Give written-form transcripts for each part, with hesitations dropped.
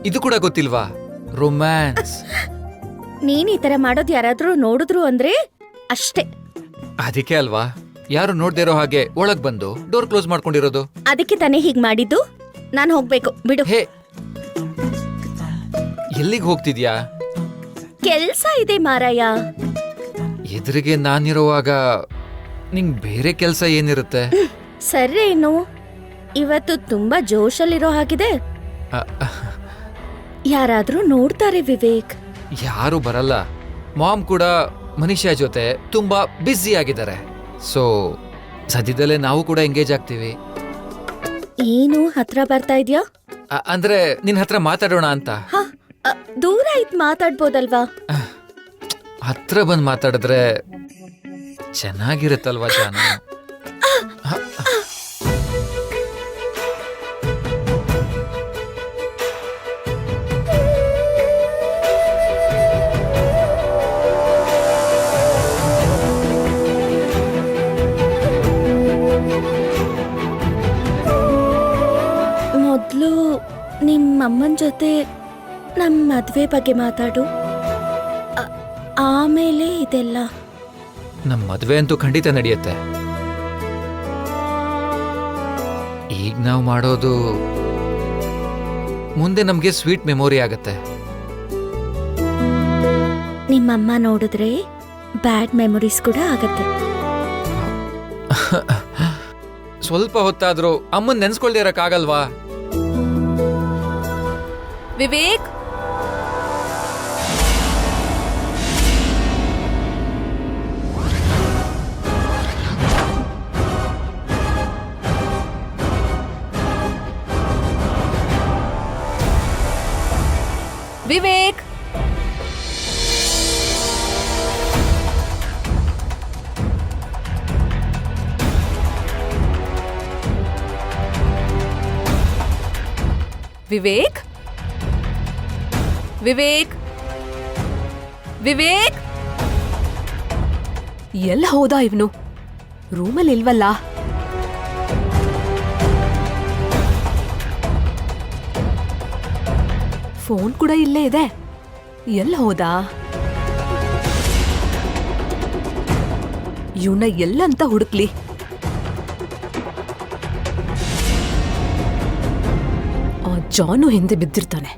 ಇದು ಕೂಡ ಗೊತ್ತಿಲ್ವಾ? ರೊಮ್ಯಾನ್ಸ್. ನೀನ್ ಈ ತರ ಮಾಡೋದ್ ಯಾರಾದ್ರೂ ನೋಡಿದ್ರು ಅಂದ್ರೆ ಅಷ್ಟೇ. ಅದಕ್ಕೆ ಅಲ್ವಾ ಯಾರು ನೋಡ್ದೇ ಇರೋ ಹಾಗೆ ಒಳಗ್ ಬಂದು ಡೋರ್ ಕ್ಲೋಸ್ ಮಾಡ್ಕೊಂಡಿರೋದು. ಅದಕ್ಕೆ ತಾನೇ ಹೀಗ್ ಮಾಡಿದ್ದು. ನಾನ್ ಹೋಗ್ಬೇಕು ಬಿಡು. ಹೇ, ಎಲ್ಲಿಗೆ ಹೋಗ್ತಿದ್ಯಾ? ಕೆಲ್ಸ ಇದೆ ಮಾರಾಯ. ಎದುರಿಗೆ ನಾನಿರುವಾಗ ನಿಂಗ್ ಬೇರೆ ಕೆಲ್ಸ ಏನಿರುತ್ತೆ? ಸರೇನು, ಇವತ್ತು ತುಂಬಾ ಜೋಶಲ್ಲಿರೋ ಹಾಗಿದೆ. ಯಾರಾದ್ರೂ ನೋಡ್ತಾರೆ ವಿವೇಕ್. ಯಾರು ಬರಲ್ಲ. ಮಾಮ್ ಕೂಡ ಮನುಷ್ಯ ಜೊತೆ ತುಂಬಾ ಬ್ಯುಸಿ ಆಗಿದ್ದಾರೆ. ಸೊ ಸದ್ಯದಲ್ಲೇ ನಾವು ಕೂಡ ಎಂಗೇಜ್ ಆಗ್ತೀವಿ. ಏನು ಹತ್ರ ಬರ್ತಾ ಇದ್ಯಾ? ಅಂದ್ರೆ ನಿನ್ ಹತ್ರ ಮಾತಾಡೋಣ ಅಂತ. ದೂರ ಇದ್ ಮಾತಾಡ್ಬೋದಲ್ವಾ? ಹತ್ರ ಬಂದ್ ಮಾತಾಡಿದ್ರೆ ಚೆನ್ನಾಗಿರುತ್ತಲ್ವಾ ಜಾನು? ಮೊದ್ಲು ನಿಮ್ಮಮ್ಮನ ಜೊತೆ ನಮ್ಮ ಮದ್ವೆ ಬಗ್ಗೆ ಮಾತಾಡು, ಆಮೇಲೆ ಇದೆಲ್ಲ. ನಮ್ ಮದ್ವೆ ಅಂತೂ ಖಂಡಿತ ನಡೆಯುತ್ತೆ. ಈಗ ನಾವು ಮಾಡೋದು ಮುಂದೆ ನಮ್ಗೆ ಸ್ವೀಟ್ ಮೆಮೊರಿ ಆಗತ್ತೆ. ನಿಮ್ಮಮ್ಮ ನೋಡಿದ್ರೆ ಬ್ಯಾಡ್ ಮೆಮೊರೀಸ್ ಕೂಡ ಆಗತ್ತೆ. ಸ್ವಲ್ಪ ಹೊತ್ತಾದ್ರೂ ಅಮ್ಮನ್ ನೆನ್ಸ್ಕೊಳ್ದೇ ಇರಕ್ಕಾಗಲ್ವಾ? ವಿವೇಕ್, ವಿವೇಕ್, ವಿವೇಕ್, ವಿವೇಕ್, ವಿವೇಕ್, ಎಲ್ಲ ಹೋದ ಇವನು? ರೂಮಲ್ಲಿ ಇಲ್ವಲ್ಲ? ಫೋನ್ ಕೂಡ ಇಲ್ಲೇ ಇದೆ. ಎಲ್ಲ ಹೋದ ಇವನ್ನ? ಎಲ್ಲ ಅಂತ ಹುಡುಕ್ಲಿ? ಆ ಜಾನು ಹಿಂದೆ ಬಿದ್ದಿರ್ತಾನೆ.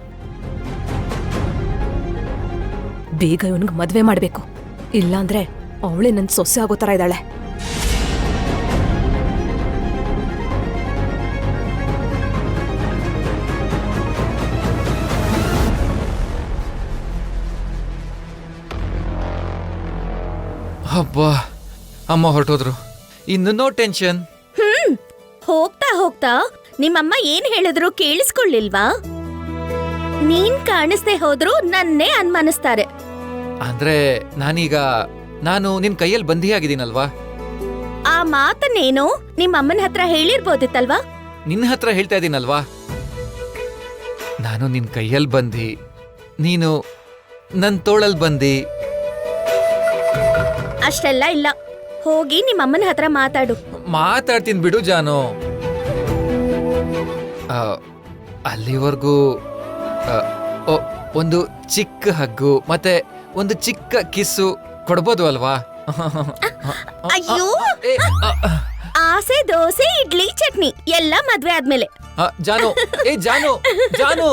ಬೇಗ ಇವನಿಗೆ ಮದ್ವೆ ಮಾಡ್ಬೇಕು, ಇಲ್ಲಾಂದ್ರೆ ಅವಳೇ ನನ್ ಸೊಸೆ ಆಗೋ ತರ ಇದ್ದಾಳೆ. ಹಬ್ಬಾ, ಅಮ್ಮ ಹೊರಟೋದ್ರು. ಇನ್ನು ನೋ ಟೆನ್ಷನ್. ಹೋಗ್ತಾ ಹೋಗ್ತಾ ನಿಮ್ಮಮ್ಮ ಏನ್ ಹೇಳಿದ್ರು ಕೇಳಿಸ್ಕೊಳ್ಳಿಲ್ವಾ? ನೀನ್ ಕಾಣಿಸ್ದೆ ಹೋದ್ರು ನನ್ನೇ ಅನ್ಮಾನಿಸ್ತಾರೆ. ಅಂದ್ರೆ ನಾನು ನಿನ್ ಕೈಯಲ್ಲಿ ಬಂಧಿಯಾಗಿದ್ದೀನಲ್ವಾ? ಆ ಮಾತನ್ನೇನು ನಿಮ್ಮಮ್ಮನ ಹತ್ರ ಹೇಳಿರ್ಬೋದಿತ್ತಲ್ವಾ? ನಿನ್ನ ಹತ್ರ ಹೇಳ್ತಾ ಇದ್ದೀನಲ್ವಾ? ನಾನು ನಿನ್ ಕೈಯಲ್ಲಿ ಬಂದಿ, ನೀನು ನನ್ ತೋಳಲ್ ಬಂದಿ. ಅಷ್ಟೆಲ್ಲ ಇಲ್ಲ. ಹೋಗಿ ನಿಮ್ಮಮ್ಮನ ಹತ್ರ ಮಾತಾಡು. ಮಾತಾಡ್ತೀನಿ ಬಿಡು ಜಾನು. ಅಲ್ಲಿವರೆಗೂ ಒಂದು ಚಿಕ್ಕ ಹಗ್ಗು ಮತ್ತೆ ಒಂದು ಚಿಕ್ಕ ಕಿಸ್ಸು ಕೊಡ್ಬೋದು ಅಲ್ವಾ? ಅಯ್ಯೋ, ಆಸೆ ದೋಸೆ ಇಡ್ಲಿ ಚಟ್ನಿ ಎಲ್ಲ ಮದ್ವೆ ಆದ್ಮೇಲೆ. ಜಾನು, ಜಾನು, ಜಾನು,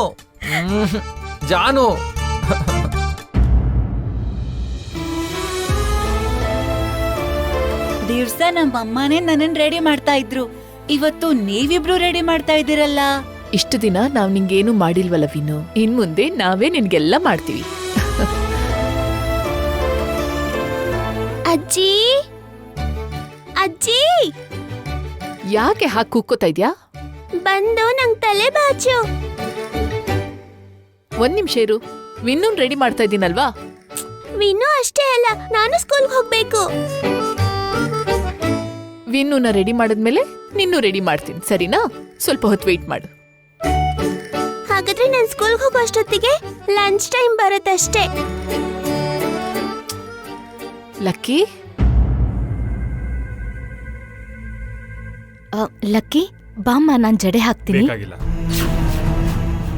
ಜಾನು. ದಿವ್ಸ ನಮ್ಮಮ್ಮನೇ ನನ್ನನ್ ರೆಡಿ ಮಾಡ್ತಾ ಇದ್ರು. ಇವತ್ತು ನೀವಿಬ್ರು ರೆಡಿ ಮಾಡ್ತಾ ಇದ್ದೀರಲ್ಲ. ಇಷ್ಟು ದಿನ ನಾವ್ ನಿಂಗೇನು ಮಾಡಿಲ್ವಲ್ಲ ವಿನು, ಇನ್ ಮುಂದೆ ನಾವೇ ನಿನ್ಗೆಲ್ಲ ಮಾಡ್ತೀವಿ. ಅಜ್ಜಿ, ಅಜ್ಜಿ, ಯಾಕೆ ಹಾಕಿ ಕೂಕೋತಾ ಇದ್ಯಾ? ಬಂದು ನಂಗ್ ತಲೆ ಬಾಚು. ಒಂದ್ ನಿಮಿಷ ಇರು, ವಿನ್ನೂನ್ ರೆಡಿ ಮಾಡ್ತಾ ಇದ್ದೀನಲ್ವಾ? ವಿನ್ನು ಅಷ್ಟೇ ಅಲ್ಲ, ನಾನು ಸ್ಕೂಲ್ಗೆ ಹೋಗ್ಬೇಕು. ವಿನ್ನೂನ ರೆಡಿ ಮಾಡಿದ್ಮೇಲೆ ನಿನ್ನೂ ರೆಡಿ ಮಾಡ್ತೀನಿ, ಸರಿನಾ? ಸ್ವಲ್ಪ ಹೊತ್ತು ವೇಟ್ ಮಾಡು. ಹಾಗಾದ್ರೆ ನಾನು ಸ್ಕೂಲ್ಗೆ ಹೋಗೋ ಅಷ್ಟೊತ್ತಿಗೆ ಲಂಚ್ ಟೈಮ್ ಬರುತ್ತಷ್ಟೇ. ಲಕ್ಕಿ, ಲಕ್ಕಿ ಬಾಮ್ಮ, ನಾನ್ ಜಡೆ ಹಾಕ್ತೀನಿ.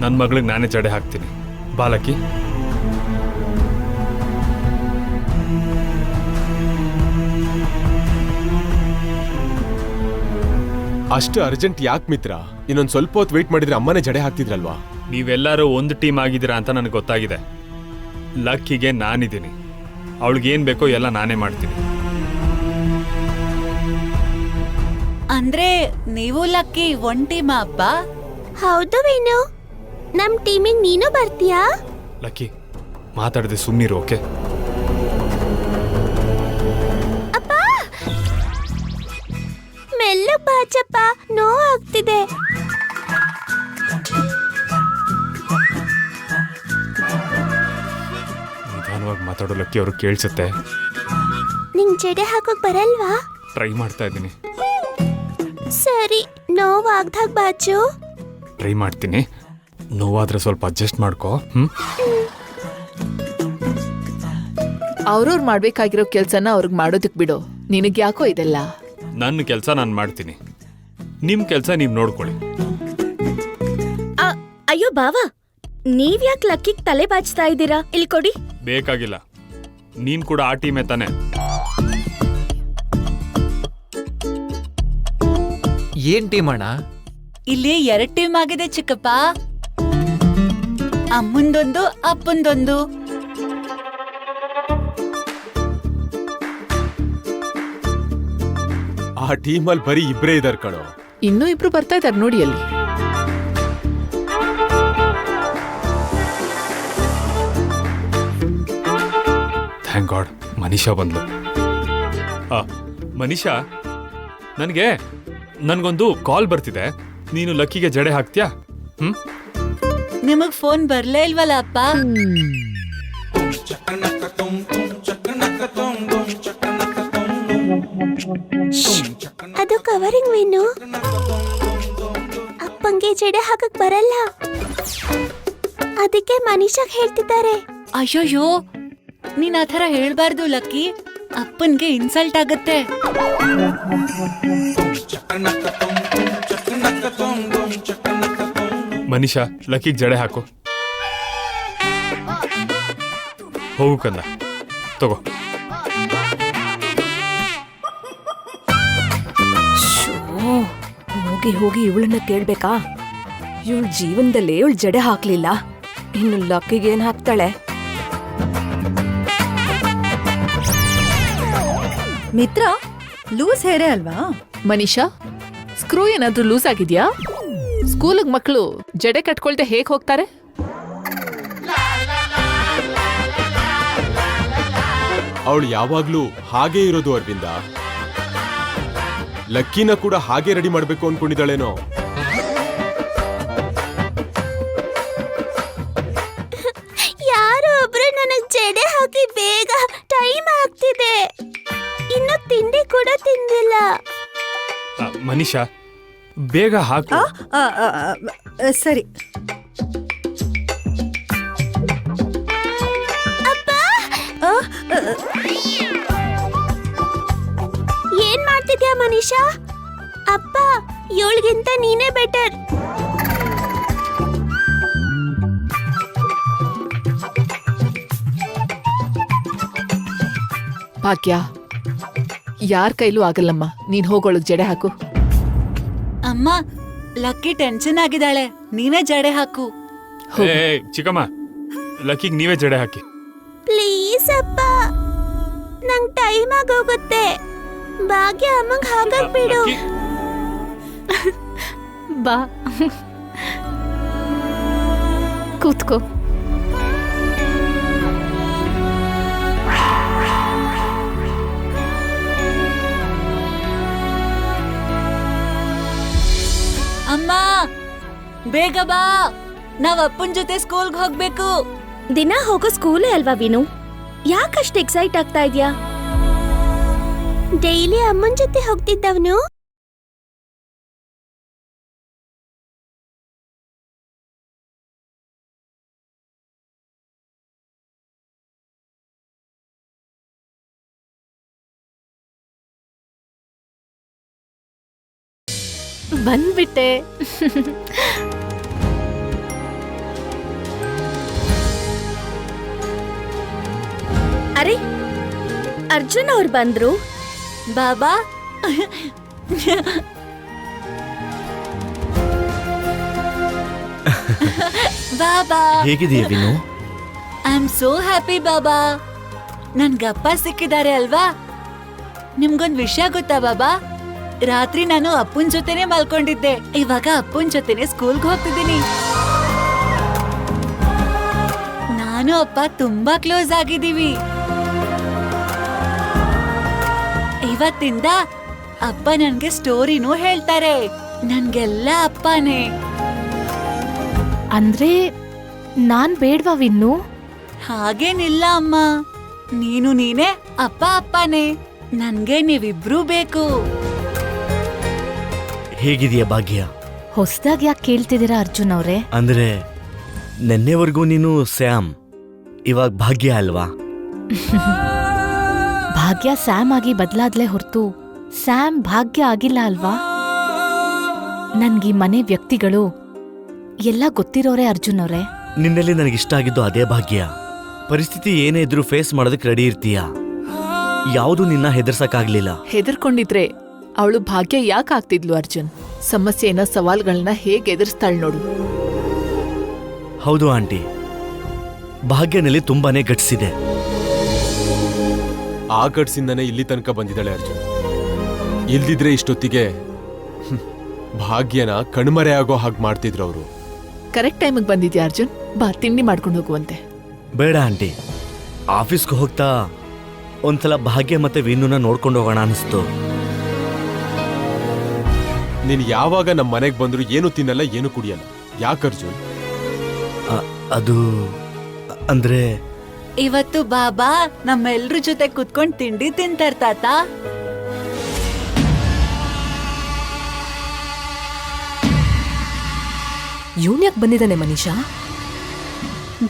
ನನ್ನ ಮಗಳಿಗೆ ನಾನೇ ಜಡೆ ಹಾಕ್ತೀನಿ. ಬಾಲಕಿ. ಅಷ್ಟು ಅರ್ಜೆಂಟ್ ಯಾಕೆ ಮಿತ್ರ? ಇನ್ನೊಂದು ಸ್ವಲ್ಪ ಹೊತ್ತು ವೇಟ್ ಮಾಡಿದ್ರೆ ಅಮ್ಮನೇ ಜಡೆ ಹಾಕ್ತಿದ್ರಲ್ವಾ? ನೀವೆಲ್ಲರೂ ಒಂದು ಟೀಮ್ ಆಗಿದ್ದೀರಾ ಅಂತ ನನಗೆ ಗೊತ್ತಾಗಿದೆ. ಲಕ್ಕಿಗೆ ನಾನಿದ್ದೀನಿ. ಅವಳಿಗೇನು ಬೇಕೋ ಎಲ್ಲ ನಾನೇ ಮಾಡ್ತೀನಿ. ಅಂದ್ರೆ ನೀವು ಲಕ್ಕಿ ಒಂದ್ ಟೀಮ್ ಅಪ್ಪ? ಹೌದು ವೇಣು, ನಮ್ ಟೀಮಿಗೆ ನೀನು ಬರ್ತೀಯಾ? ಲಕ್ಕಿ ಮಾತಾಡದೆ ಸುಮ್ಮನಿರು, ಓಕೆ? ಅಪ್ಪ ಮೆಲ್ಲ ಬಾಚಪ್ಪ, ನೋವಾಗ್ತಿದೆ. ನಿಧಾನವಾಗಿ ಮಾತಾಡೋ ಲಕ್ಕಿ, ಅವ್ರಿಗೆ ಕೇಳಿಸುತ್ತೆ. ನಿಂಗ್ ಜಡೆ ಹಾಕೋಕ್ ಬರಲ್ವಾ? ಟ್ರೈ ಮಾಡ್ತಾ ಇದ್ದೀನಿ. ಸರಿ, ನೋವಾಗ್ದಾಗ ಬಾಚು. ಟ್ರೈ ಮಾಡ್ತೀನಿ. ನೋವಾದ್ರೆ ಸ್ವಲ್ಪ ಅಡ್ಜಸ್ಟ್ ಮಾಡ್ಕೋ. ಅವ್ರವ್ರು ಮಾಡ್ಬೇಕಾಗಿರೋ ಕೆಲ್ಸನ ಅವ್ರಿಗೆ ಮಾಡೋದಕ್ ಬಿಡು. ನಿನಗ್ ಯಾಕೋ ಇದೆಲ್ಲ? ನನ್ನ ಕೆಲಸ ನಾನು ಮಾಡ್ತೀನಿ, ನಿಮ್ಮ ಕೆಲಸ ನೀವು ನೋಡ್ಕೊಳ್ಳಿ. ಅಯ್ಯೋ ಬಾವಾ, ನೀವ್ ಯಾಕೆ ಲಕ್ಕಿಗ್ ತಲೆ ಬಾಚ್ತಾ ಇದ್ದೀರಾ? ಇಲ್ಲಿ ಕೊಡಿ. ಬೇಕಾಗಿಲ್ಲ, ನೀನ್ ಕೂಡ ಆ ಟೀಮೇ ತಾನೆ. ಏನ್ ಟೀಮ್ ಅಣ್ಣ? ಇಲ್ಲಿ 2 ಟೀಮ್ ಆಗಿದೆ ಚಿಕ್ಕಪ್ಪ. ಅಮ್ಮಂದೊಂದು ಅಪ್ಪಂದೊಂದು. ಆ ಟೀಮಲ್ಲಿ ಬರೀ ಇಬ್ರೇ ಇದಾರೆ ಕಣೋ. ಇನ್ನೂ ಇಬ್ರು ಬರ್ತಾ ಇದಾರೆ ನೋಡಿ ಅಲ್ಲಿ. ಥ್ಯಾಂಕ್ ಗಾಡ್, ಮನೀಷಾ ಬಂದ್ಲು. ಮನೀಷಾ, ನನಗೊಂದು ಕಾಲ್ ಬರ್ತಿದೆ. ನೀನು ಲಕ್ಕಿಗೆ ಜಡೆ ಹಾಕ್ತೀಯಾ? ನಿಮಗ್ ಫೋನ್ ಬರ್ಲೇ ಇಲ್ವಲ್ಲ ಅಪ್ಪ? ಅದು ಕವರಿಂಗ್ ವೇಣು. ಅಪ್ಪಂಗೆ ಜಡೆ ಹಾಕಕ್ ಬರಲ್ಲ, ಅದಕ್ಕೆ ಮನೀಷಾಗ್ ಹೇಳ್ತಿದ್ದಾರೆ. ಅಯ್ಯೋಯ್ಯೋ, ನೀನ್ ಆ ಥರ ಹೇಳ್ಬಾರ್ದು ಲಕ್ಕಿ. ಅಪ್ಪನ್ಗೆ ಇನ್ಸಲ್ಟ್ ಆಗತ್ತೆ. ಮನೀಷಾ, ಲಕ್ಕಿಗೆ ಜಡೆ ಹಾಕು. ಹೋಗು ಕಂದ, ತಗೋ. ಹೋಗಿ ಹೋಗಿ ಇವಳನ್ನ ಕೇಳ್ಬೇಕಾ? ಇವಳ ಜೀವನದಲ್ಲಿ ಇವಳು ಜಡೆ ಹಾಕ್ಲಿಲ್ಲ, ಇನ್ನು ಲಕ್ಕಿಗೆ ಏನ್ ಹಾಕ್ತಾಳೆ? ಮಿತ್ರ, ಲೂಸ್ ಹೇರೇ ಅಲ್ವಾ? ಮನೀಷಾ, ಸ್ಕ್ರೂ ಏನಾದ್ರೂ ಲೂಸ್ ಆಗಿದ್ಯಾ? ಸ್ಕೂಲಿಗೆ ಮಕ್ಕಳು ಜಡೆ ಕಟ್ಕೊಳ್ದೆ ಹೇಗ್ ಹೋಗ್ತಾರೆ? ಅವಳು ಯಾವಾಗ್ಲೂ ಹಾಗೇ ಇರೋದು ಅರವಿಂದ. ಲಕ್ಕಿನ ಕೂಡ ಹಾಗೆ ರೆಡಿ ಮಾಡ್ಬೇಕು ಅನ್ಕೊಂಡಿದ್ದಾಳೇನೋ. ಯಾರೋ ಒಬ್ರು ನನಗ್ ಜಡೆ ಹಾಕಿ ಬೇಗ, ಟೈಮ್ ಆಗ್ತಿದೆ. ಇನ್ನು ತಿಂಡಿ ಕೂಡ ತಿಂದಿಲ್ಲ. ಮನೀಷಾ, ಬೇಗ ಹಾಕು. ಸರಿ. ಏನ್ ಮಾಡ್ತಿದ್ಯಾ ಮನೀಷಾ? ಅಪ್ಪ, ಇವಳಿಗಿಂತ ನೀನೇ ಬೆಟರ್. ಭಾಗ್ಯ, ಯಾರ ಕೈಲೂ ಆಗಲ್ಲಮ್ಮ. ನೀನ್ ಹೋಗೋಳಗ್ ಜಡೆ ಹಾಕು. ಅಮ್ಮ, ಲಕ್ಕಿ ಟೆನ್ಷನ್ ಆಗಿದ್ದಾಳೆ, ನೀವೇ ಜಡೆ ಹಾಕು. ಏ ಚಿಕ್ಕಮ್ಮ, ಲಕ್ಕಿಗೆ ನೀವೇ ಜಡೆ ಹಾಕಿ. ಪ್ಲೀಸ್ ಅಪ್ಪ, ನಂಗ್ ಟೈಮ್ ಆಗೋಗುತ್ತೆ. ಭಾಗ್ಯ ಅಮ್ಮಂಗ್ ಹಾಕಕ್ ಬಿಡು. ಬಾ ಕೂತ್ಕೋ. ಅಮ್ಮ, ಬೇಗ ಬಾ, ನಾವ್ ಅಪ್ಪನ್ ಜೊತೆ ಸ್ಕೂಲ್ಗೆ ಹೋಗ್ಬೇಕು. ದಿನ ಹೋಗೋ ಸ್ಕೂಲೇ ಅಲ್ವಾ ವಿನು? ಯಾಕಷ್ಟು ಎಕ್ಸೈಟ್ ಆಗ್ತಾ ಇದ್ಯಾ? ಡೈಲಿ ಅಮ್ಮನ್ ಜೊತೆ ಹೋಗ್ತಿದ್ದವನು ಬಂದ್ಬಿಟ್ಟೆ. ಅರ್ಜುನ್ ಅವ್ರು ಬಂದ್ರು. ಬಾಬಾ, ಬಾಬಾ, ಹೇಗಿದೆಯಾ Vinu? I am so happy ಬಾಬಾ. ನನ್ಗಪ್ಪ ಸಿಕ್ಕಿದ್ದಾರೆ ಅಲ್ವಾ? ನಿಮ್ಗೊಂದ್ ವಿಷಯ ಗೊತ್ತಾ ಬಾಬಾ? ರಾತ್ರಿ ನಾನು ಅಪ್ಪನ್ ಜೊತೆನೆ ಮಲ್ಕೊಂಡಿದ್ದೆ. ಇವಾಗ ಅಪ್ಪನ್ ಜೊತೆನೆ ಸ್ಕೂಲ್ಗೆ ಹೋಗ್ತಿದ್ದೀನಿ. ನಾನು ಅಪ್ಪ ತುಂಬಾ ಕ್ಲೋಸ್ ಆಗಿದ್ದೀವಿ. ಇವತ್ತಿಂದ ಅಪ್ಪ ನನ್ಗೆ ಸ್ಟೋರಿನೂ ಹೇಳ್ತಾರೆ. ನನ್ಗೆಲ್ಲ ಅಪ್ಪನೇ. ಅಂದ್ರೆ ನಾನ್ ಬೇಡ್ವಾ ವಿನ್ನು? ಹಾಗೇನಿಲ್ಲ ಅಮ್ಮ, ನೀನೇ ಅಪ್ಪ ಅಪ್ಪನೇ. ನನ್ಗೆ ನೀವಿಬ್ರೂ ಬೇಕು. ಹೇಗಿದೆಯಾ ಭಾಗ್ಯ? ಹೊಸ್ದಾಗ್ ಯಾಕೆ ಕೇಳ್ತಿದ್ದೀರಾ ಅರ್ಜುನ್ ಅವ್ರೆ? ಅಂದ್ರೆ ನೆನ್ನೆವರೆಗೂ ನೀನು ಸ್ಯಾಮ್, ಇವಾಗ ಭಾಗ್ಯ ಅಲ್ವಾ? ಭಾಗ್ಯ ಸ್ಯಾಮ್ ಆಗಿ ಬದಲಾದ್ಲೇ ಹೊರತು ಸ್ಯಾಮ್ ಭಾಗ್ಯ ಆಗಿಲ್ಲ ಅಲ್ವಾ? ನನ್ಗೀ ಮನೆ ವ್ಯಕ್ತಿಗಳು ಎಲ್ಲ ಗೊತ್ತಿರೋರೆ ಅರ್ಜುನ್ ಅವ್ರೆ. ನಿನ್ನಲ್ಲಿ ನನಗಿಷ್ಟ ಆಗಿದ್ದು ಅದೇ ಭಾಗ್ಯ. ಪರಿಸ್ಥಿತಿ ಏನೇ ಇದ್ರೂ ಫೇಸ್ ಮಾಡೋದಕ್ಕೆ ರೆಡಿ ಇರ್ತೀಯ. ಯಾವುದು ನಿನ್ನ ಹೆದರ್ಸಕ್ಕಾಗ್ಲಿಲ್ಲ. ಹೆದರ್ಕೊಂಡಿದ್ರೆ ಅವಳು ಭಾಗ್ಯ ಯಾಕೆ ಆಗ್ತಿದ್ಲು ಅರ್ಜುನ್? ಸಮಸ್ಯೆನ ಸವಾಲ್ಗಳನ್ನ ಹೇಗೆ ಎದುರಿಸ್ತಾಳ್ ನೋಡು. ಹೌದು ಆಂಟಿ, ಭಾಗ್ಯನಲ್ಲಿ ತುಂಬಾನೇ ಗಟ್ಸಿದೆ. ಆ ಗಡ್ಸಿಂದನೇ ಇಲ್ಲಿ ತನಕ ಬಂದಿದ್ದಾಳೆ ಅರ್ಜುನ್. ಇಲ್ದಿದ್ರೆ ಇಷ್ಟೊತ್ತಿಗೆ ಭಾಗ್ಯನ ಕಣ್ಮರೆ ಆಗೋ ಹಾಗೆ ಮಾಡ್ತಿದ್ರು ಅವರು. ಕರೆಕ್ಟ್ ಟೈಮಿಗೆ ಬಂದಿದ್ಯಾ ಅರ್ಜುನ್? ಬಾ, ತಿಂಡಿ ಮಾಡ್ಕೊಂಡು ಹೋಗುವಂತೆ. ಬೇಡ ಆಂಟಿ, ಆಫೀಸ್ಗೆ ಹೋಗ್ತಾ ಒಂದ್ಸಲ ಭಾಗ್ಯ ಮತ್ತೆ ವಿನುನ ನೋಡ್ಕೊಂಡು ಹೋಗೋಣ ಅನಿಸ್ತು. ನೀನ್ ಯಾವಾಗ ನಮ್ಮ ಮನೆಗೆ ಬಂದ್ರು ಏನು ತಿನ್ನಲ್ಲ, ಏನು ಕುಡಿಯಲ್ಲ. ಯಾಕೆ ಅರ್ಜುನ್? ಅದು ಅಂದ್ರೆ ಇವತ್ತು ಬಾಬಾ ನಮ್ಮೆಲ್ರ ಜೊತೆ ಕುತ್ಕೊಂಡ್ ತಿಂಡಿ ತಿಂತಾರ ತಾತ. ಇವನ್ ಯಾಕೆ ಬಂದಿದ್ದಾನೆ ಮನೀಷಾ?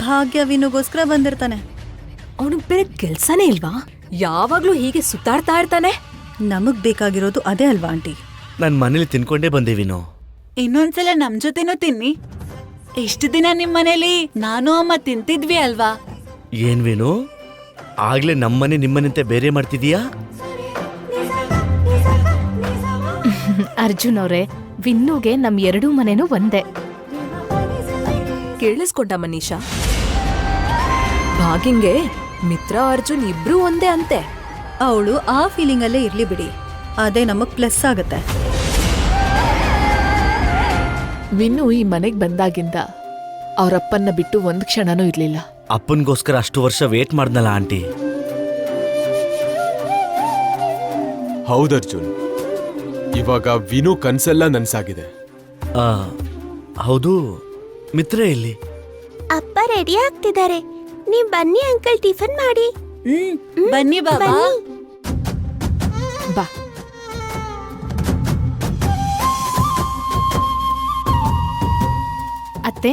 ಭಾಗ್ಯ ವಿನುಗೋಸ್ಕರ ಬಂದಿರ್ತಾನೆ. ಅವನಿಗೆ ಬೇರೆ ಕೆಲ್ಸನೇ ಇಲ್ವಾ? ಯಾವಾಗ್ಲೂ ಹೀಗೆ ಸುತ್ತಾಡ್ತಾ ಇರ್ತಾನೆ. ನಮಗ್ ಬೇಕಾಗಿರೋದು ಅದೇ ಅಲ್ವಾ ಆಂಟಿ? ನನ್ ಮನೇಲಿ ತಿನ್ಕೊಂಡೇ ಬಂದೆ ವಿನು. ಇನ್ನೊಂದ್ಸಲ ನಮ್ ಜೊತೆನೂ ತಿನ್ನಿ. ಇಷ್ಟು ದಿನ ನಿಮ್ ಮನೇಲಿ ನಾನು ಅಮ್ಮ ತಿಂತಿದ್ವಿ ಅಲ್ವಾ? ಏನ್ ವಿನು, ಆಗ್ಲೇ ನಮ್ಮನೆ ನಿಮ್ಮನೆಂತೆ ಬೇರೆ ಮಾಡ್ತಿದೀಯಾ? ಅರ್ಜುನ್ ಅವ್ರೆ, ವಿನ್ನುಗೆ ನಮ್ ಎರಡೂ ಮನೆನೂ ಒಂದೇ. ಕೇಳಿಸ್ಕೊಂಡ ಮನೀಷಾ? ಭಾಗ್ಯಂಗೆ ಮಿತ್ರ ಅರ್ಜುನ್ ಇಬ್ರು ಒಂದೇ ಅಂತೆ. ಅವಳು ಆ ಫೀಲಿಂಗ್ ಅಲ್ಲೇ ಇರ್ಲಿ ಬಿಡಿ, ಅದೇ ನಮಗ್ ಪ್ಲಸ್ ಆಗತ್ತೆ. ವಿನ್ನು ಈ ಮನೆಗ್ ಬಂದಾಗಿಂದ ಅವರಪ್ಪನ್ನ ಬಿಟ್ಟು ಒಂದ್ ಕ್ಷಣನೂ ಇರ್ಲಿಲ್ಲ. ಅಪ್ಪನ್ಗೋಸ್ಕರ ಅಷ್ಟು ವರ್ಷ ವೇಟ್ ಮಾಡ್ದಲ್ಲ ಆಂಟಿ. ಹೌದರ್ಜುನ್, ಇವಾಗ ವಿನು ಕನ್ಸೆಲ್ಲ ನನ್ಸಾಗಿದೆ. ಹೌದು, ಮಿತ್ರ ಎಲ್ಲಿ? ಅಪ್ಪ ರೆಡಿ ಆಗ್ತಿದ್ದಾರೆ. ನೀವ್ ಬನ್ನಿ ಅಂಕಲ್, ಟಿಫನ್ ಮಾಡಿ. ಬನ್ನಿ ಬಾಬಾ. ಬಾ. ಅತ್ತೆ,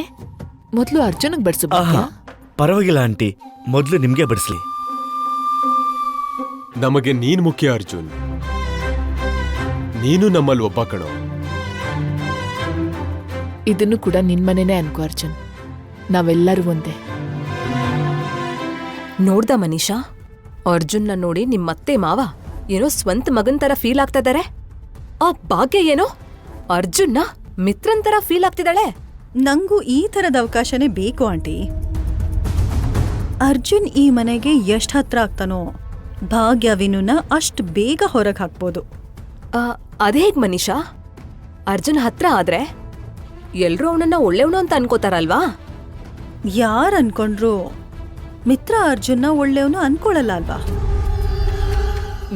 ಮೊದ್ಲು ಅರ್ಜುನ್ಗ್ ಬಡ್ಸು. ಆಹಾ, ಪರವಾಗಿಲ್ಲ ಆಂಟಿ, ಮೊದ್ಲು ನಿಮ್ಗೆ ಬಡಿಸ್ಲಿ. ನಮಗೆ ನೀನ್ ಮುಖ್ಯ ಅರ್ಜುನ್. ನೀನು ನಮ್ಮಲ್ಲಿ ಒಬ್ಬ ಕಣೋ. ಇದನ್ನು ಕೂಡ ನಿನ್ ಮನೆನೇ ಅನ್ಕೋ ಅರ್ಜುನ್. ನಾವೆಲ್ಲರೂ ಒಂದೇ. ನೋಡ್ದ ಮನೀಷಾ, ಅರ್ಜುನ್ನ ನೋಡಿ ನಿಮ್ಮತ್ತೆ ಮಾವ ಏನೋ ಸ್ವಂತ ಮಗನ್ ತರ ಫೀಲ್ ಆಗ್ತಾ ಇದಾರೆ. ಆ ಭಾಗ್ಯ ಏನೋ ಅರ್ಜುನ್ನ ಮಿತ್ರನ್ ತರ ಫೀಲ್ ಆಗ್ತಿದ್ದಾಳೆ. ನಂಗೂ ಈ ತರದ ಅವಕಾಶನೇ ಬೇಕು ಆಂಟಿ. ಅರ್ಜುನ್ ಈ ಮನೆಗೆ ಎಷ್ಟ್ ಹತ್ರ ಆಗ್ತಾನೋ, ಭಾಗ್ಯ ವಿನುನ ಅಷ್ಟ್ ಬೇಗ ಹೊರಗೆ ಹಾಕ್ಬೋದು. ಅದೇ ಹೇಗ್ ಮನೀಷಾ? ಅರ್ಜುನ್ ಹತ್ರ ಆದ್ರೆ ಎಲ್ರೂ ಅವನನ್ನ ಒಳ್ಳೆಯವನು ಅಂತ ಅನ್ಕೋತಾರಲ್ವಾ? ಯಾರ್ ಅನ್ಕೊಂಡ್ರು ಮಿತ್ರ ಅರ್ಜುನ್ನ ಒಳ್ಳೆಯವನು ಅನ್ಕೊಳಲ್ಲ ಅಲ್ವಾ?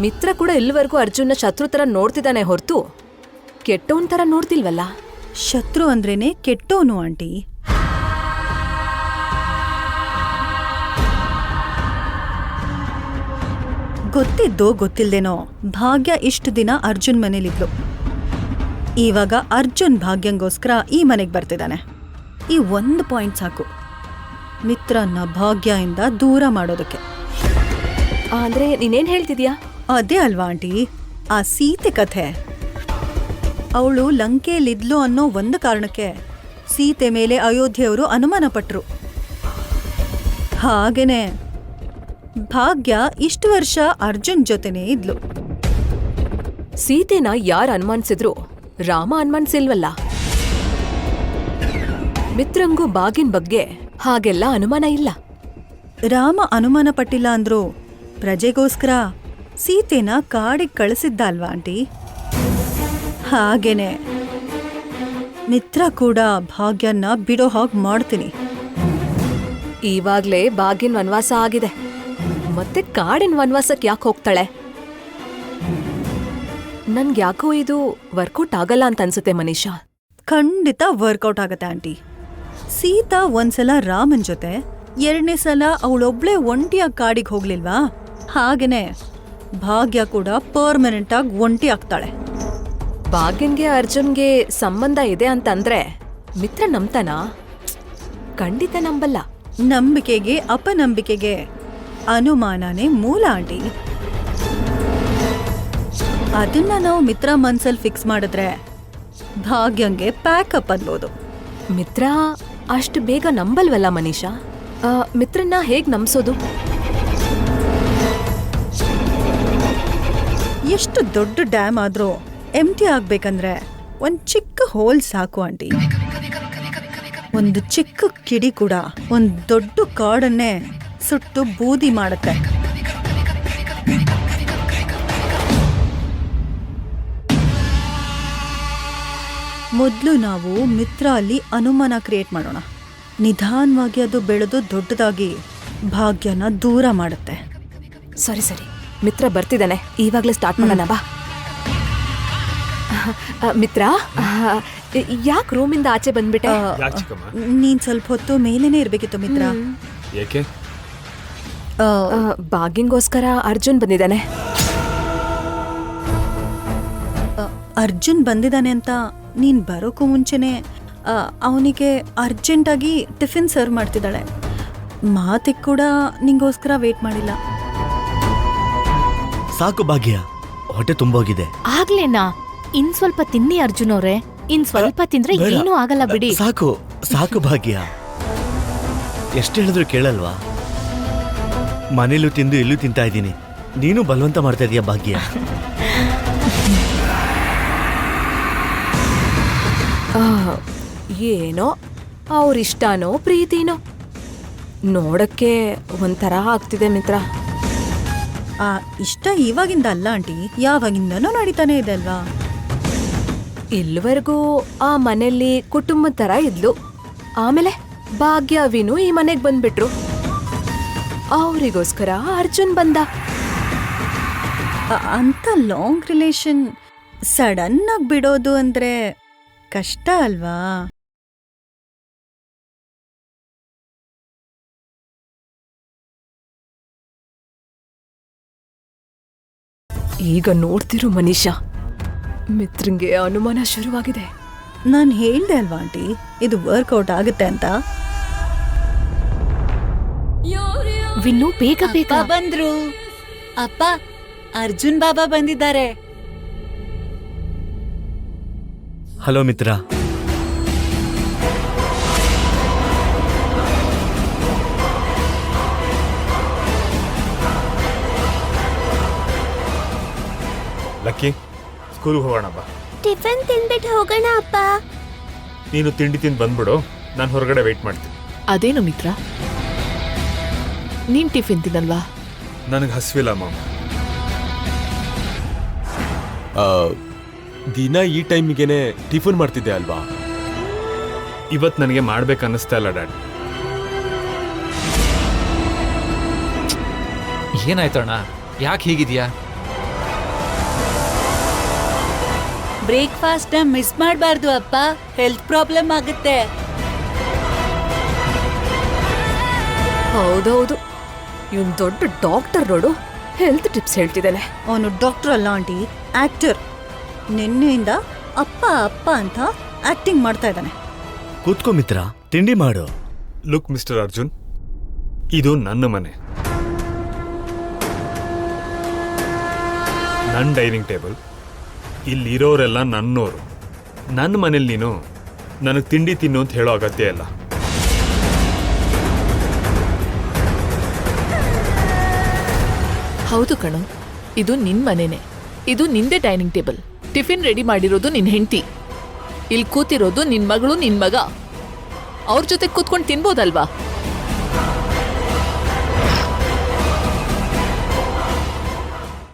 ಮಿತ್ರ ಕೂಡ ಇಲ್ಲಿವರೆಗೂ ಅರ್ಜುನ್ನ ಶತ್ರು ತರ ನೋಡ್ತಿದ್ದಾನೆ ಹೊರತು ಕೆಟ್ಟವನ್ ತರ ನೋಡ್ತಿಲ್ವಲ್ಲ. ಶತ್ರು ಅಂದ್ರೇನೆ ಕೆಟ್ಟೋನು ಆಂಟಿ. ಗೊತ್ತಿದ್ದೋ ಗೊತ್ತಿಲ್ದೇನೋ ಭಾಗ್ಯ ಇಷ್ಟು ದಿನ ಅರ್ಜುನ್ ಮನೇಲಿದ್ಲು. ಇವಾಗ ಅರ್ಜುನ್ ಭಾಗ್ಯಂಗೋಸ್ಕರ ಈ ಮನೆಗೆ ಬರ್ತಿದ್ದಾನೆ. ಈ ಒಂದು ಪಾಯಿಂಟ್ ಸಾಕು ಮಿತ್ರನ್ನ ಭಾಗ್ಯದಿಂದ ದೂರ ಮಾಡೋದಕ್ಕೆ. ಅಂದ್ರೆ ನೀನೇನ್ ಹೇಳ್ತಿದ್ಯಾ? ಅದೇ ಅಲ್ವಾ ಆಂಟಿ ಆ ಸೀತೆ ಕಥೆ. ಅವಳು ಲಂಕೆಯಲ್ಲಿದ್ಲು ಅನ್ನೋ ಒಂದು ಕಾರಣಕ್ಕೆ ಸೀತೆ ಮೇಲೆ ಅಯೋಧ್ಯೆಯವರು ಅನುಮಾನ ಪಟ್ರು. ಹಾಗೇನೆ ಭಾಗ್ಯ ಇಷ್ಟು ವರ್ಷ ಅರ್ಜುನ್ ಜೊತೆನೇ ಇದ್ಲು. ಸೀತೆನ ಯಾರು ಅನುಮಾನಿಸಿದ್ರು ರಾಮ ಅನುಮಾನಿಸಿಲ್ವಲ್ಲ. ಮಿತ್ರಂಗೂ ಬಾಗಿನ್ ಬಗ್ಗೆ ಹಾಗೆಲ್ಲ ಅನುಮಾನ ಇಲ್ಲ. ರಾಮ ಅನುಮಾನ ಪಟ್ಟಿಲ್ಲ ಅಂದ್ರು ಪ್ರಜೆಗೋಸ್ಕರ ಸೀತೆನ ಕಾಡಿಗೆ ಕಳಿಸಿದ್ದ ಅಲ್ವಾ ಆಂಟಿ? ಹಾಗೇನೆ ಮಿತ್ರ ಕೂಡ ಭಾಗ್ಯನ್ನ ಬಿಡೋ ಹಾಗೆ ಮಾಡ್ತೀನಿ. ಈವಾಗ್ಲೇ ಬಾಗಿನ್ ವನವಾಸ ಆಗಿದೆ, ಮತ್ತೆ ಕಾಡಿನ ವನವಾಸಕ್ಕೆ ಯಾಕೆ ಹೋಗ್ತಾಳೆ? ನನ್ಗ್ಯಾಕೋ ಇದು ವರ್ಕೌಟ್ ಆಗಲ್ಲ ಅಂತ ಅನ್ಸುತ್ತೆ ಮನೀಷಾ. ಖಂಡಿತ ವರ್ಕೌಟ್ ಆಗತ್ತೆ ಆಂಟಿ. ಸೀತಾ ಒಂದ್ಸಲ ರಾಮನ್ ಜೊತೆ, ಎರಡನೇ ಸಲ ಅವಳೊಬ್ಳೆ ಒಂಟಿಯಾಗಿ ಕಾಡಿಗೆ ಹೋಗ್ಲಿಲ್ವಾ? ಹಾಗೇನೆ ಭಾಗ್ಯ ಕೂಡ ಪರ್ಮನೆಂಟ್ ಆಗಿ ಒಂಟಿ ಆಗ್ತಾಳೆ. ಭಾಗ್ಯನ್ಗೆ ಅರ್ಜುನ್ಗೆ ಸಂಬಂಧ ಇದೆ ಅಂತಂದ್ರೆ ಮಿತ್ರ ನಂಬ್ತಾನಾ? ಖಂಡಿತ ನಂಬಲ್ಲ. ನಂಬಿಕೆಗೆ ಅಪನಂಬಿಕೆಗೆ ಅನುಮಾನನೇ ಮೂಲ ಆಂಟಿ. ಅದನ್ನ ನಾವು ಮಿತ್ರ ಮನ್ಸಲ್ಲಿ ಫಿಕ್ಸ್ ಮಾಡಿದ್ರೆ ಭಾಗ್ಯಂಗೆ ಪ್ಯಾಕಪ್ ಅನ್ಬೋದು. ಮಿತ್ರ ಅಷ್ಟು ಬೇಗ ನಂಬಲ್ವಲ್ಲ ಮನೀಷಾ. ಮಿತ್ರನ್ನ ಹೇಗ್ ನಂಬ್ಸೋದು? ಎಷ್ಟು ದೊಡ್ಡ ಡ್ಯಾಮ್ ಆದ್ರೂ ಎಂಟಿ ಆಗ್ಬೇಕಂದ್ರೆ ಒಂದ್ ಚಿಕ್ಕ ಹೋಲ್ ಸಾಕು ಆಂಟಿ. ಒಂದು ಚಿಕ್ಕ ಕಿಡಿ ಕೂಡ ಒಂದ್ ದೊಡ್ಡ ಕಾಡನ್ನೇ ಸುಟ್ಟು ಬೂದಿ ಮಾಡುತ್ತೆ. ಮೊದಲು ನಾವು ಮಿತ್ರ ಅಲ್ಲಿ ಅನುಮಾನ ಕ್ರಿಯೇಟ್ ಮಾಡೋಣ. ನಿಧಾನವಾಗಿ ಅದು ಬೆಳೆದು ದೊಡ್ಡದಾಗಿ ಭಾಗ್ಯನ ದೂರ ಮಾಡುತ್ತೆ. ಸರಿ ಸರಿ, ಮಿತ್ರ ಬರ್ತಿದ್ದಾನೆ, ಇವಾಗ್ಲೇ ಸ್ಟಾರ್ಟ್ ಮಾಡೋಣ ಬಾ. ಮಿತ್ರ, ಯಾಕೆ ರೂಮಿಂದ ಆಚೆ ಬಂದ್ಬಿಟ್ಟೆ? ಯಾಕೆ ಚಿಕ್ಕಮ್ಮ? ನೀನ್ ಸ್ವಲ್ಪ ಹೊತ್ತು ಮೇಲೇನೆ ಇರ್ಬೇಕಿತ್ತು ಮಿತ್ರ. ಏಕೆ? ಬಾಗಿಂಗೋಸ್ಕರ ಅರ್ಜುನ್ ಬಂದಿದ್ದಾನೆ. ಅರ್ಜುನ್ ಬಂದಿದ್ದಾನೆ ಅಂತ ನೀನ್ ಬರೋಕ್ಕೂ ಮುಂಚೆನೆ ಅವನಿಗೆ ಅರ್ಜೆಂಟಾಗಿ ಟಿಫಿನ್ ಸರ್ವ್ ಮಾಡ್ತಿದ್ದಾಳೆ. ಮಾತಿಗೆ ಕೂಡ ನಿಂಗೋಸ್ಕರ ವೇಟ್ ಮಾಡಿಲ್ಲ. ಸಾಕು ಭಾಗ್ಯ, ಹೊಟ್ಟೆ ತುಂಬೋಗಿದೆ. ಆಗ್ಲೇನಾ? ಇನ್ ಸ್ವಲ್ಪ ತಿನ್ನಿ ಅರ್ಜುನ್ ಅವ್ರೆ. ಇನ್ ಸ್ವಲ್ಪ ತಿಂದ್ರೆ ಬೇಡ. ಏನೂ ಆಗಲ್ಲ ಬಿಡಿ. ಸಾಕು ಸಾಕು ಭಾಗ್ಯ, ಎಷ್ಟು ಹೇಳಿದ್ರು ಕೇಳಲ್ವಾ? ಮನೇಲೂ ತಿಂದು ಇಲ್ಲೂ ತಿಂತಾ ಇದ್ದೀನಿ, ನೀನು ಬಲವಂತ ಮಾಡ್ತಾ ಇದೀಯ ಭಾಗ್ಯ. ಏನೋ ಅವ್ರಿಷ್ಟನೋ ಪ್ರೀತಿನೋ ನೋಡಕ್ಕೆ ಒಂಥರ ಆಗ್ತಿದೆ ಮಿತ್ರ. ಆ ಇಷ್ಟ ಇವಾಗಿಂದ ಅಲ್ಲ ಆಂಟಿ, ಯಾವಾಗಿಂದನೂ ನಡೀತಾನೆ ಇದೆ ಅಲ್ವಾ? ಇಲ್ಲಿವರೆಗೂ ಆ ಮನೆಯಲ್ಲಿ ಕುಟುಂಬದ ತರ ಇದ್ಲು. ಆಮೇಲೆ ಭಾಗ್ಯ ವಿನು ಈ ಮನೆಗ್ ಬಂದ್ಬಿಟ್ರು. ಅವರಿಗೋಸ್ಕರ ಅರ್ಜುನ್ ಬಂದ. ಅಂತ ಲಾಂಗ್ ರಿಲೇಷನ್ ಸಡನ್ ಆಗಿ ಬಿಡೋದು ಅಂದ್ರೆ ಕಷ್ಟ ಅಲ್ವಾ? ಈಗ ನೋಡ್ತಿರು ಮನೀಷಾ, ಮಿತ್ರಂಗೆ ಅನುಮಾನ ಶುರುವಾಗಿದೆ. ನಾನು ಹೇಳ್ದೆ ಅಲ್ವಾ ಆಂಟಿ, ಇದು ವರ್ಕೌಟ್ ಆಗುತ್ತೆ ಅಂತ. ವಿನ್ನು ಬೇಗ ಬೇಗ ಅಪ್ಪ ಬಂದ್ರು. ಅಪ್ಪ, ಅರ್ಜುನ್ ಬಾಬಾ ಬಂದಿದ್ದಾರೆ. ಹಲೋ ಮಿತ್ರ. ಲಕ್ಕಿ, ಸ್ಕೂಲ್ಗೆ ಹೋಗೋಣ ಬಾ. ಟಿಫನ್ ತಿನ್ಬಿಟ್ಟು ಹೋಗೋಣ ಅಪ್ಪ. ನೀನು ತಿಂಡಿ ತಿಂದು ಬಂದ್ಬಿಡು, ನಾನು ಹೊರಗಡೆ ವೆಯ್ಟ್ ಮಾಡ್ತೀನಿ. ಅದೇನು ಮಿತ್ರ, ನೀನ್ ಟಿಫಿನ್ ತಿನ್ನಲ್ವಾ? ನನಗೆ ಹಸಿವಿಲ್ಲ ಮಾಮ. ದಿನ ಈ ಟೈಮಿಗೆನೆ ಟಿಫನ್ ಮಾಡ್ತಿದ್ದೆ ಅಲ್ವಾ? ಇವತ್ತು ನನಗೆ ಮಾಡ್ಬೇಕು ಅನ್ನಿಸ್ತಾ ಇಲ್ಲ ಡ್ಯಾಡ್. ಏನಾಯ್ತಣ್ಣ, ಯಾಕೆ ಹೀಗಿದ್ಯಾ? ಬ್ರೇಕ್ಫಾಸ್ಟ್ ನ ಮಿಸ್ ಮಾಡಬಾರ್ದು ಅಪ್ಪ, ಹೆಲ್ತ್ ಪ್ರಾಬ್ಲಮ್ ಆಗುತ್ತೆ. ಹೌದೌದು, ಇವನ್ ದೊಡ್ಡ ಡಾಕ್ಟರ್ ನೋಡು, ಹೆಲ್ತ್ ಟಿಪ್ಸ್ ಹೇಳ್ತಿದ್ದಾನೆ. ಅವನು ಡಾಕ್ಟರ್ ಅಲ್ಲ ಆಂಟಿ, ಆಕ್ಟರ್. ನಿನ್ನೆಯಿಂದ ಅಪ್ಪ ಅಪ್ಪ ಅಂತ ಆಕ್ಟಿಂಗ್ ಮಾಡ್ತಾ ಇದ್ದಾನೆ. ಕೂತ್ಕೋ ಮಿತ್ರ, ತಿಂಡಿ ಮಾಡು. ಲುಕ್ ಮಿಸ್ಟರ್ ಅರ್ಜುನ್, ಇದು ನನ್ನ ಮನೆ, ನನ್ನ ಡೈನಿಂಗ್ ಟೇಬಲ್. ಇಲ್ಲಿರೋರೆಲ್ಲ ನನ್ನೋರು. ನನ್ನ ಮನೇಲಿ ನೀನು ನನಗೆ ತಿಂಡಿ ತಿನ್ನು ಅಂತ ಹೇಳೋ ಅಗತ್ಯ ಇಲ್ಲ. ಹೌದು ಕಣು, ಇದು ನಿನ್ ಮನೆನೆ. ಇದು ನಿಂದೇ ಡೈನಿಂಗ್ ಟೇಬಲ್. ಟಿಫಿನ್ ರೆಡಿ ಮಾಡಿರೋದು ನಿನ್ ಹೆಂಡತಿ. ಇಲ್ಲಿ ಕೂತಿರೋದು ನಿನ್ ಮಗಳು, ನಿನ್ ಮಗ. ಅವ್ರ ಜೊತೆ ಕೂತ್ಕೊಂಡು ತಿನ್ಬೋದಲ್ವಾ?